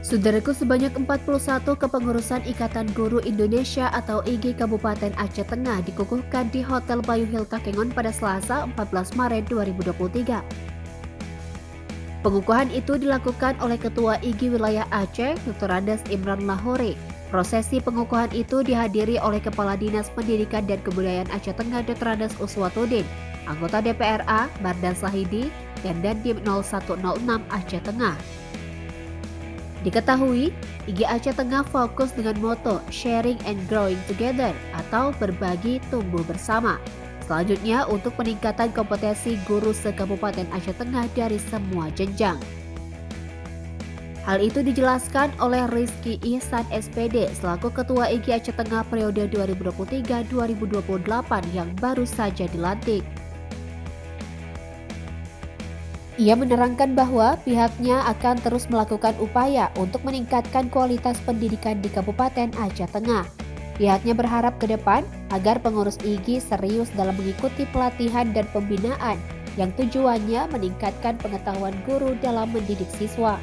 Saudaraku, sebanyak 41 kepengurusan Ikatan Guru Indonesia atau IGI Kabupaten Aceh Tengah dikukuhkan di Hotel Bayu Hill Takengon pada Selasa 14 Maret 2023. Pengukuhan itu dilakukan oleh Ketua IGI Wilayah Aceh, Dr. Andes Imran Lahore. Prosesi pengukuhan itu dihadiri oleh Kepala Dinas Pendidikan dan Kebudayaan Aceh Tengah, Dr. Andes Uswatudin, anggota DPRA, Mardan Sahidi, dan Dandim 0106 Aceh Tengah. Diketahui, IGI Aceh Tengah fokus dengan moto Sharing and Growing Together atau berbagi tumbuh bersama. Selanjutnya untuk peningkatan kompetensi guru se-Kabupaten Aceh Tengah dari semua jenjang. Hal itu dijelaskan oleh Rizky Ihsan SPD selaku Ketua IGI Aceh Tengah periode 2023-2028 yang baru saja dilantik. Ia menerangkan bahwa pihaknya akan terus melakukan upaya untuk meningkatkan kualitas pendidikan di Kabupaten Aceh Tengah. Pihaknya berharap ke depan agar pengurus IGI serius dalam mengikuti pelatihan dan pembinaan yang tujuannya meningkatkan pengetahuan guru dalam mendidik siswa.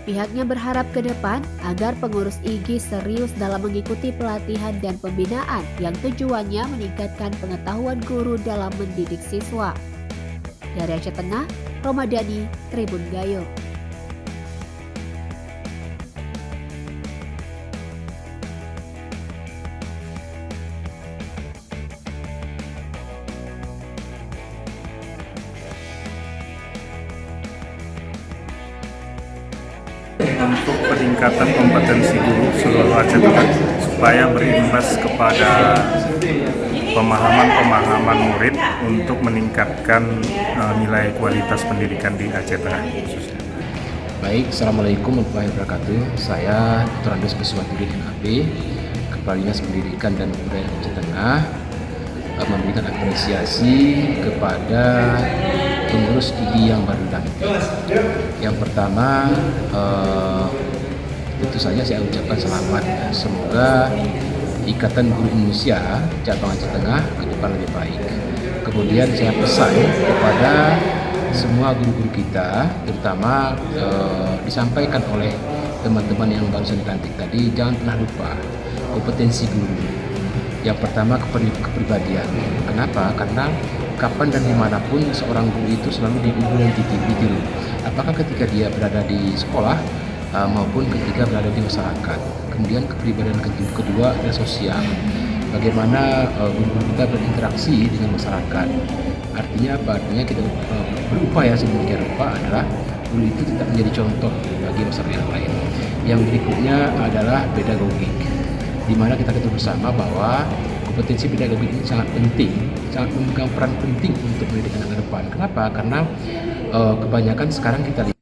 Pihaknya berharap ke depan agar pengurus IGI serius dalam mengikuti pelatihan dan pembinaan yang tujuannya meningkatkan pengetahuan guru dalam mendidik siswa. Dari Aceh Tengah, Romadani, Tribun Gayo. Untuk peningkatan kompetensi guru seluruh Aceh Tengah supaya berimbas kepada pemahaman murid untuk meningkatkan nilai kualitas pendidikan di Aceh Tengah khususnya. Baik, Assalamualaikum warahmatullahi wabarakatuh. Saya Dr. Andes Uswatudin MAP, Kepala Dinas Pendidikan dan Kebudayaan Aceh Tengah, memberikan apresiasi kepada pengurus IGI yang baru dilantik. Yang pertama, tentu saja saya ucapkan selamat. Semoga Ikatan Guru Indonesia Cabang Aceh Tengah ke depan lebih baik. Kemudian saya pesan kepada semua guru-guru kita, terutama disampaikan oleh teman-teman yang barusan dilantik tadi, jangan pernah lupa kompetensi guru. Yang pertama, kepribadian. Kenapa? Karena kapan dan dimanapun seorang guru itu selalu ditiru. Apakah ketika dia berada di sekolah maupun ketika berada di masyarakat. Kemudian kepribadian kedua adalah sosial. Bagaimana guru-guru kita berinteraksi dengan masyarakat. Artinya apa? Artinya kita berupaya sedemikian rupa adalah guru itu tidak menjadi contoh bagi masyarakat yang lain. Yang berikutnya adalah pedagogik, di mana kita ketahui bersama bahwa kompetensi pedagogik ini sangat penting, sangat memegang peran penting untuk pendidikan ke depan. Kenapa? Karena kebanyakan sekarang kita lihat